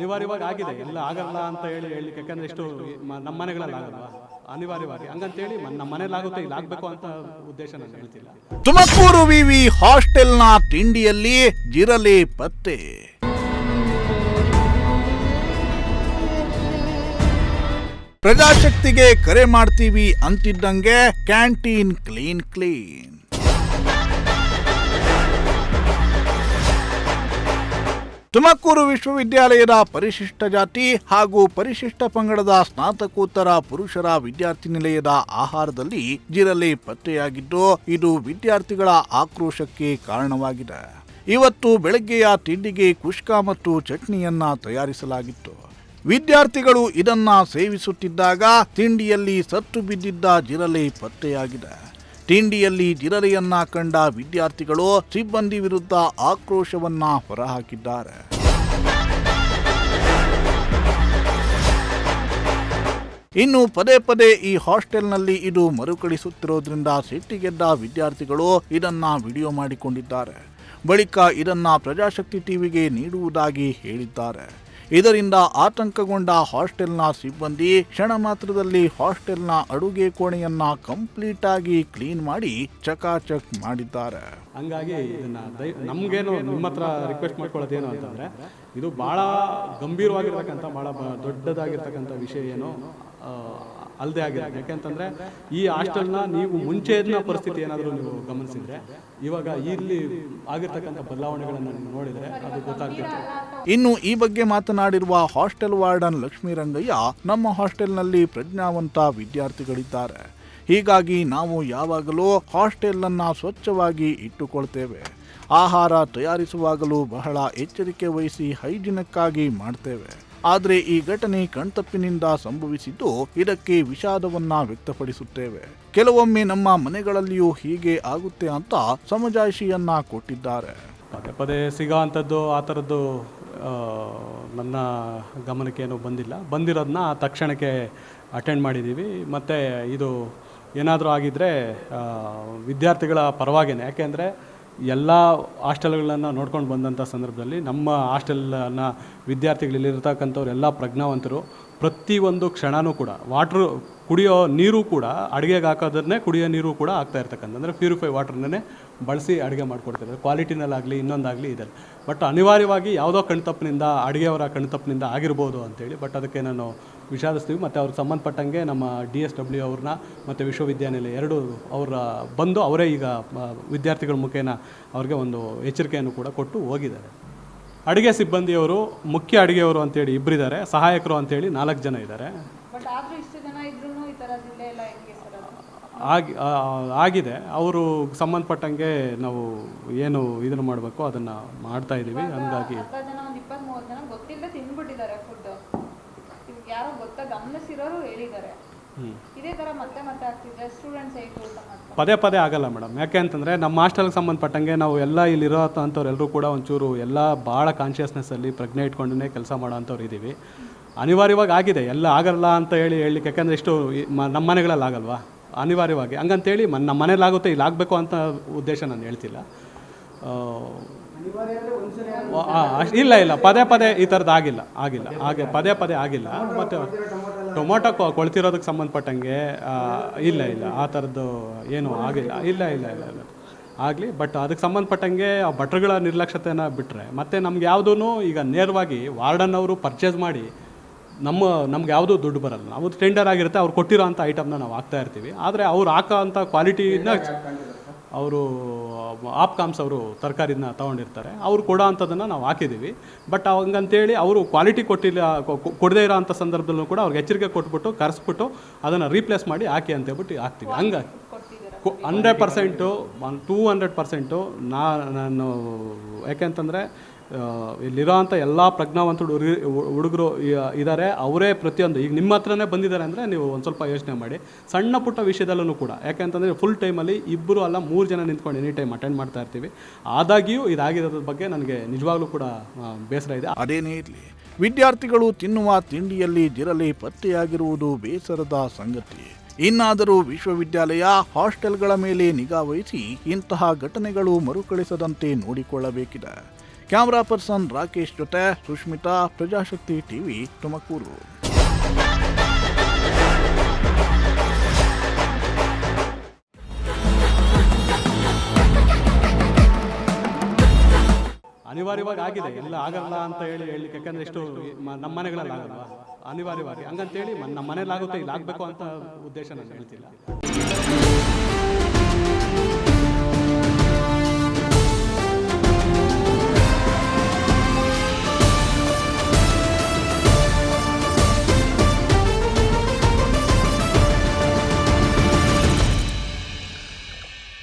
ಅನಿವಾರ್ಯವಾಗಿ ಆಗಿದೆ, ಎಲ್ಲ ಆಗಲ್ಲ ಅಂತ ಹೇಳಲಿಕ್ಕೆ, ಯಾಕಂದ್ರೆ ಎಷ್ಟು ನಮ್ಮ ಮನೆಗಳಲ್ಲಿ ಆಗಲ್ವಾ, ಅನಿವಾರ್ಯವಾಗಿ ಹಂಗಂತೇಳಿ ನಮ್ಮ ಮನೇಲಿ ಆಗುತ್ತೆ, ಇಲ್ಲಿ ಆಗ್ಬೇಕು ಅಂತ ಉದ್ದೇಶ ನಾನು ಹೇಳ್ತಿಲ್ಲ. ತುಮಕೂರು ವಿವಿ ಹಾಸ್ಟೆಲ್ನ ತಿಂಡಿಯಲ್ಲಿ ಜಿರಲೆ ಪತ್ತೆ. ಪ್ರಜಾಶಕ್ತಿಗೆ ಕರೆ ಮಾಡ್ತೀವಿ ಅಂತಿದ್ದಂಗೆ ಕ್ಯಾಂಟೀನ್ ಕ್ಲೀನ್. ತುಮಕೂರು ವಿಶ್ವವಿದ್ಯಾಲಯದ ಪರಿಶಿಷ್ಟ ಜಾತಿ ಹಾಗೂ ಪರಿಶಿಷ್ಟ ಪಂಗಡದ ಸ್ನಾತಕೋತ್ತರ ಪುರುಷರ ವಿದ್ಯಾರ್ಥಿ ನಿಲಯದ ಆಹಾರದಲ್ಲಿ ಜಿರಲೆ ಪತ್ತೆಯಾಗಿದ್ದು, ಇದು ವಿದ್ಯಾರ್ಥಿಗಳ ಆಕ್ರೋಶಕ್ಕೆ ಕಾರಣವಾಗಿದೆ. ಇವತ್ತು ಬೆಳಗ್ಗೆಯ ತಿಂಡಿಗೆ ಕುಷ್ಕ ಮತ್ತು ಚಟ್ನಿಯನ್ನ ತಯಾರಿಸಲಾಗಿತ್ತು. ವಿದ್ಯಾರ್ಥಿಗಳು ಇದನ್ನ ಸೇವಿಸುತ್ತಿದ್ದಾಗ ತಿಂಡಿಯಲ್ಲಿ ಸತ್ತು ಬಿದ್ದಿದ್ದ ಜಿರಲೆ ಪತ್ತೆಯಾಗಿದೆ. ತಿಂಡಿಯಲ್ಲಿ ಜಿರಲೆಯನ್ನ ಕಂಡ ವಿದ್ಯಾರ್ಥಿಗಳು ಸಿಬ್ಬಂದಿ ವಿರುದ್ಧ ಆಕ್ರೋಶವನ್ನ ಹೊರಹಾಕಿದ್ದಾರೆ. ಇನ್ನು ಪದೇ ಈ ಹಾಸ್ಟೆಲ್ನಲ್ಲಿ ಇದು ಮರುಕಳಿಸುತ್ತಿರೋದ್ರಿಂದ ಸಿಟ್ಟಿಗೆದ್ದ ವಿದ್ಯಾರ್ಥಿಗಳು ಇದನ್ನ ವಿಡಿಯೋ ಮಾಡಿಕೊಂಡಿದ್ದಾರೆ. ಬಳಿಕ ಇದನ್ನ ಪ್ರಜಾಶಕ್ತಿ ಟಿವಿಗೆ ನೀಡುವುದಾಗಿ ಹೇಳಿದ್ದಾರೆ. ಇದರಿಂದ ಆತಂಕಗೊಂಡ ಹಾಸ್ಟೆಲ್ನ ಸಿಬ್ಬಂದಿ ಕ್ಷಣ ಮಾತ್ರದಲ್ಲಿ ಹಾಸ್ಟೆಲ್ನ ಅಡುಗೆ ಕೋಣೆಯನ್ನ ಕಂಪ್ಲೀಟ್ ಆಗಿ ಕ್ಲೀನ್ ಮಾಡಿ ಚಕಾಚಕ್ ಮಾಡಿದ್ದಾರೆ. ಹಂಗಾಗಿ ಇದನ್ನ ನಮ್ಗೇನು ನಿಮ್ಮ ಹತ್ರ ರಿಕ್ವೆಸ್ಟ್ ಮಾಡ್ಕೊಳ್ಳೋದೇನು ಅಂತಂದ್ರೆ, ಇದು ಬಹಳ ಗಂಭೀರವಾಗಿರ್ತಕ್ಕಂಥ ಬಹಳ ದೊಡ್ಡದಾಗಿರ್ತಕ್ಕಂಥ ವಿಷಯ ಏನು ಅಲ್ಲದೆ ಆಗಿರುತ್ತೆ. ಯಾಕೆಂತಂದ್ರೆ ಈ ಹಾಸ್ಟೆಲ್ನ ನೀವು ಮುಂಚೆನ ಪರಿಸ್ಥಿತಿ ಏನಾದರೂ ನೀವು ಗಮನಿಸಿದ್ರೆ, ಇವಾಗ ಇಲ್ಲಿ ಆಗಿರ್ತಕ್ಕಂಥ ಬದಲಾವಣೆಗಳನ್ನು ನೋಡಿದ್ರೆ ಅದು ಗೊತ್ತಾಗ್ತಿತ್ತು. ಇನ್ನು ಈ ಬಗ್ಗೆ ಮಾತನಾಡಿರುವ ಹಾಸ್ಟೆಲ್ ವಾರ್ಡನ್ ಲಕ್ಷ್ಮೀರಂಗಯ್ಯ, ನಮ್ಮ ಹಾಸ್ಟೆಲ್ನಲ್ಲಿ ಪ್ರಜ್ಞಾವಂತ ವಿದ್ಯಾರ್ಥಿಗಳಿದ್ದಾರೆ, ಹೀಗಾಗಿ ನಾವು ಯಾವಾಗಲೂ ಹಾಸ್ಟೆಲ್ ಅನ್ನ ಸ್ವಚ್ಛವಾಗಿ ಇಟ್ಟುಕೊಳ್ತೇವೆ. ಆಹಾರ ತಯಾರಿಸುವಾಗಲೂ ಬಹಳ ಎಚ್ಚರಿಕೆ ವಹಿಸಿ ಹೈಜಿನಿಕ್ಕಾಗಿ ಮಾಡ್ತೇವೆ. ಆದರೆ ಈ ಘಟನೆ ಕಣ್ತಪ್ಪಿನಿಂದ ಸಂಭವಿಸಿದ್ದು, ಇದಕ್ಕೆ ವಿಷಾದವನ್ನ ವ್ಯಕ್ತಪಡಿಸುತ್ತೇವೆ. ಕೆಲವೊಮ್ಮೆ ನಮ್ಮ ಮನೆಗಳಲ್ಲಿಯೂ ಹೀಗೆ ಆಗುತ್ತೆ ಅಂತ ಸಮಜಾಯಿಷಿಯನ್ನ ಕೊಟ್ಟಿದ್ದಾರೆ. ಪದೇ ಸಿಗೋ ಅಂಥದ್ದು ಆ ಥರದ್ದು ನನ್ನ ಗಮನಕ್ಕೆ ಏನೂ ಬಂದಿರೋದನ್ನ ತಕ್ಷಣಕ್ಕೆ ಅಟೆಂಡ್ ಮಾಡಿದ್ದೀವಿ. ಮತ್ತು ಇದು ಏನಾದರೂ ಆಗಿದ್ದರೆ ವಿದ್ಯಾರ್ಥಿಗಳ ಪರವಾಗೇನೆ, ಯಾಕೆಂದರೆ ಎಲ್ಲ ಹಾಸ್ಟೆಲ್ಗಳನ್ನು ನೋಡ್ಕೊಂಡು ಬಂದಂಥ ಸಂದರ್ಭದಲ್ಲಿ ನಮ್ಮ ಹಾಸ್ಟೆಲ್ನ ವಿದ್ಯಾರ್ಥಿಗಳಿರ್ತಕ್ಕಂಥವ್ರು ಎಲ್ಲ ಪ್ರಜ್ಞಾವಂತರು. ಪ್ರತಿಯೊಂದು ಕ್ಷಣವೂ ಕೂಡ ಕುಡಿಯೋ ನೀರು ಕೂಡ ಅಡುಗೆಗೆ ಹಾಕೋದನ್ನೇ ಕುಡಿಯೋ ನೀರು ಕೂಡ ಆಗ್ತಾ ಇರ್ತಕ್ಕಂಥ, ಅಂದರೆ ಪ್ಯೂರಿಫೈ ವಾಟರ್ನೇ ಬಳಸಿ ಅಡುಗೆ ಮಾಡಿಕೊಡ್ತಿದ್ದಾರೆ, ಕ್ವಾಲಿಟಿನಲ್ಲಾಗಲಿ ಇನ್ನೊಂದಾಗಲಿ ಇದೆ. ಬಟ್ ಅನಿವಾರ್ಯವಾಗಿ ಯಾವುದೋ ಕಣ್ತಪ್ಪಿನಿಂದ, ಅಡುಗೆಯವರ ಕಣ್ತಪ್ಪಿನಿಂದ ಆಗಿರ್ಬೋದು ಅಂತೇಳಿ. ಬಟ್ ಅದಕ್ಕೆ ನಾನು ವಿಷಾದಿಸ್ತೀವಿ. ಮತ್ತು ಅವ್ರಿಗೆ ಸಂಬಂಧಪಟ್ಟಂಗೆ ನಮ್ಮ DSW ಅವ್ರನ್ನ ಮತ್ತು ವಿಶ್ವವಿದ್ಯಾನಿಲಯ ಎರಡೂ ಬಂದು ಅವರೇ ಈಗ ವಿದ್ಯಾರ್ಥಿಗಳ ಮುಖೇನ ಅವ್ರಿಗೆ ಒಂದು ಎಚ್ಚರಿಕೆಯನ್ನು ಕೂಡ ಕೊಟ್ಟು ಹೋಗಿದ್ದಾರೆ. ಅಡುಗೆ ಸಿಬ್ಬಂದಿಯವರು, ಮುಖ್ಯ ಅಡುಗೆಯವರು ಅಂತೇಳಿ ಇಬ್ಬರಿದ್ದಾರೆ, ಸಹಾಯಕರು ಅಂತೇಳಿ 4 ಜನ ಇದ್ದಾರೆ. ಆಗಿದೆ. ಅವರು ಸಂಬಂಧಪಟ್ಟಂಗೆ ನಾವು ಏನು ಇದನ್ನು ಮಾಡಬೇಕು ಅದನ್ನು ಮಾಡ್ತಾ ಇದ್ದೀವಿ. ಹಂಗಾಗಿ ಪದೇ ಆಗಲ್ಲ ಮೇಡಮ್. ಯಾಕೆ ಅಂತಂದರೆ ನಮ್ಮ ಹಾಸ್ಟೆಲ್ಗೆ ಸಂಬಂಧಪಟ್ಟಂಗೆ ನಾವು ಎಲ್ಲ ಇಲ್ಲಿರೋ ಅಂಥವ್ರೆಲ್ಲರೂ ಕೂಡ ಒಂಚೂರು ಎಲ್ಲ ಭಾಳ ಕಾನ್ಷಿಯಸ್ನೆಸ್ಸಲ್ಲಿ ಪ್ರಜ್ಞೆ ಇಟ್ಕೊಂಡೇ ಕೆಲಸ ಮಾಡೋ ಅಂಥವ್ರು ಇದ್ದೀವಿ. ಅನಿವಾರ್ಯವಾಗಿ ಆಗಿದೆ, ಎಲ್ಲ ಆಗಲ್ಲ ಅಂತ ಹೇಳಲಿಕ್ಕೆ, ಯಾಕೆಂದರೆ ಎಷ್ಟು ನಮ್ಮ ಮನೆಗಳಲ್ಲಿ ಆಗಲ್ವಾ, ಅನಿವಾರ್ಯವಾಗಿ ಹಂಗಂತೇಳಿ ನಮ್ಮ ಮನೇಲಿ ಆಗುತ್ತೆ, ಇಲ್ಲಿ ಆಗಬೇಕು ಅಂತ ಉದ್ದೇಶ ನಾನು ಹೇಳ್ತಿಲ್ಲ. ಇಲ್ಲ ಪದೇ ಈ ಥರದ್ದು ಆಗಿಲ್ಲ ಹಾಗೆ ಪದೇ ಆಗಿಲ್ಲ. ಮತ್ತು ಟೊಮೊಟೊ ಕೊಳ್ತಿರೋದಕ್ಕೆ ಸಂಬಂಧಪಟ್ಟಂಗೆ ಇಲ್ಲ ಆ ಥರದ್ದು ಏನೂ ಆಗಿಲ್ಲ. ಇಲ್ಲ ಆಗಲಿ. ಬಟ್ ಅದಕ್ಕೆ ಸಂಬಂಧಪಟ್ಟಂಗೆ ಆ ಭಟ್ರುಗಳ ನಿರ್ಲಕ್ಷ್ಯತೆಯನ್ನು ಬಿಟ್ಟರೆ, ಮತ್ತು ನಮ್ಗೆ ಯಾವುದೂ ಈಗ ನೇರವಾಗಿ ವಾರ್ಡನ್ ಅವರು ಪರ್ಚೇಸ್ ಮಾಡಿ ನಮ್ಗೆ ಯಾವುದೂ ದುಡ್ಡು ಬರಲ್ಲ. ನಾವು ಟೆಂಡರ್ ಆಗಿರುತ್ತೆ, ಅವ್ರು ಕೊಟ್ಟಿರೋ ಅಂಥ ಐಟಮ್ನ ನಾವು ಹಾಕ್ತಾ ಇರ್ತೀವಿ. ಆದರೆ ಅವ್ರು ಹಾಕೋ ಅಂಥ ಕ್ವಾಲಿಟಿನ ಅವರು ಆಪ್ಕಾಮ್ಸ್ ಅವರು ತರಕಾರಿನ ತೊಗೊಂಡಿರ್ತಾರೆ, ಅವ್ರು ಕೊಡೋ ಅಂಥದ್ದನ್ನು ನಾವು ಹಾಕಿದ್ದೀವಿ. ಬಟ್ ಹಂಗಂತೇಳಿ ಅವರು ಕ್ವಾಲಿಟಿ ಕೊಡದೇ ಇರೋ ಅಂಥ ಸಂದರ್ಭದಲ್ಲೂ ಕೂಡ ಅವ್ರಿಗೆ ಎಚ್ಚರಿಕೆ ಕೊಟ್ಬಿಟ್ಟು ಕರೆಸ್ಬಿಟ್ಟು ಅದನ್ನು ರೀಪ್ಲೇಸ್ ಮಾಡಿ ಹಾಕಿ ಅಂತೇಳ್ಬಿಟ್ಟು ಹಾಕ್ತೀವಿ. ಹಂಗಾಗಿ 100% 200% ನಾನು ಯಾಕೆಂತಂದರೆ ಇಲ್ಲಿರೋ ಅಂಥ ಎಲ್ಲ ಪ್ರಜ್ಞಾವಂತರು ಹುಡುಗರು ಇದ್ದಾರೆ, ಅವರೇ ಪ್ರತಿಯೊಂದು ಈಗ ನಿಮ್ಮ ಹತ್ರನೇ ಬಂದಿದ್ದಾರೆ ಅಂದರೆ ನೀವು ಒಂದು ಸ್ವಲ್ಪ ಯೋಚನೆ ಮಾಡಿ. ಸಣ್ಣ ಪುಟ್ಟ ವಿಷಯದಲ್ಲೂ ಕೂಡ, ಯಾಕೆಂತಂದರೆ ಫುಲ್ ಟೈಮಲ್ಲಿ 2 ಅಲ್ಲ 3 ಜನ ನಿಂತ್ಕೊಂಡು ಎನಿ ಟೈಮ್ ಅಟೆಂಡ್ ಮಾಡ್ತಾ ಇರ್ತೀವಿ. ಆದಾಗ್ಯೂ ಇದಾಗಿರೋದ್ರ ಬಗ್ಗೆ ನನಗೆ ನಿಜವಾಗ್ಲೂ ಕೂಡ ಬೇಸರ ಇದೆ. ಅದೇನೇ ಇರಲಿ, ವಿದ್ಯಾರ್ಥಿಗಳು ತಿನ್ನುವ ತಿಂಡಿಯಲ್ಲಿ ಜಿರಲೆ ಪತ್ತೆಯಾಗಿರುವುದು ಬೇಸರದ ಸಂಗತಿ. ಇನ್ನಾದರೂ ವಿಶ್ವವಿದ್ಯಾಲಯ ಹಾಸ್ಟೆಲ್ಗಳ ಮೇಲೆ ನಿಗಾ ವಹಿಸಿ ಇಂತಹ ಘಟನೆಗಳು ಮರುಕಳಿಸದಂತೆ ನೋಡಿಕೊಳ್ಳಬೇಕಿದೆ. ಕ್ಯಾಮರಾ ಪರ್ಸನ್ ರಾಕೇಶ್ ಜೊತೆ ಸುಷ್ಮಿತಾ, ಪ್ರಜಾಶಕ್ತಿ ಟಿವಿ, ತುಮಕೂರು. ಅನಿವಾರ್ಯವಾಗಿ ಆಗಿದೆ, ಎಲ್ಲ ಆಗಲ್ಲ ಅಂತ ಹೇಳಲಿಕ್ಕೆ, ಯಾಕಂದರೆ ಎಷ್ಟು ನಮ್ಮ ಮನೆಗಳಲ್ಲಿ ಆಗಲ್ವಾ, ಅನಿವಾರ್ಯವಾಗಿ ಹಂಗಂತೇಳಿ ನಮ್ಮ ಮನೇಲಿ ಆಗುತ್ತೆ, ಇಲ್ಲಿ ಆಗಬೇಕು ಅಂತ ಉದ್ದೇಶ ನಾನು ಹೇಳ್ತಿಲ್ಲ.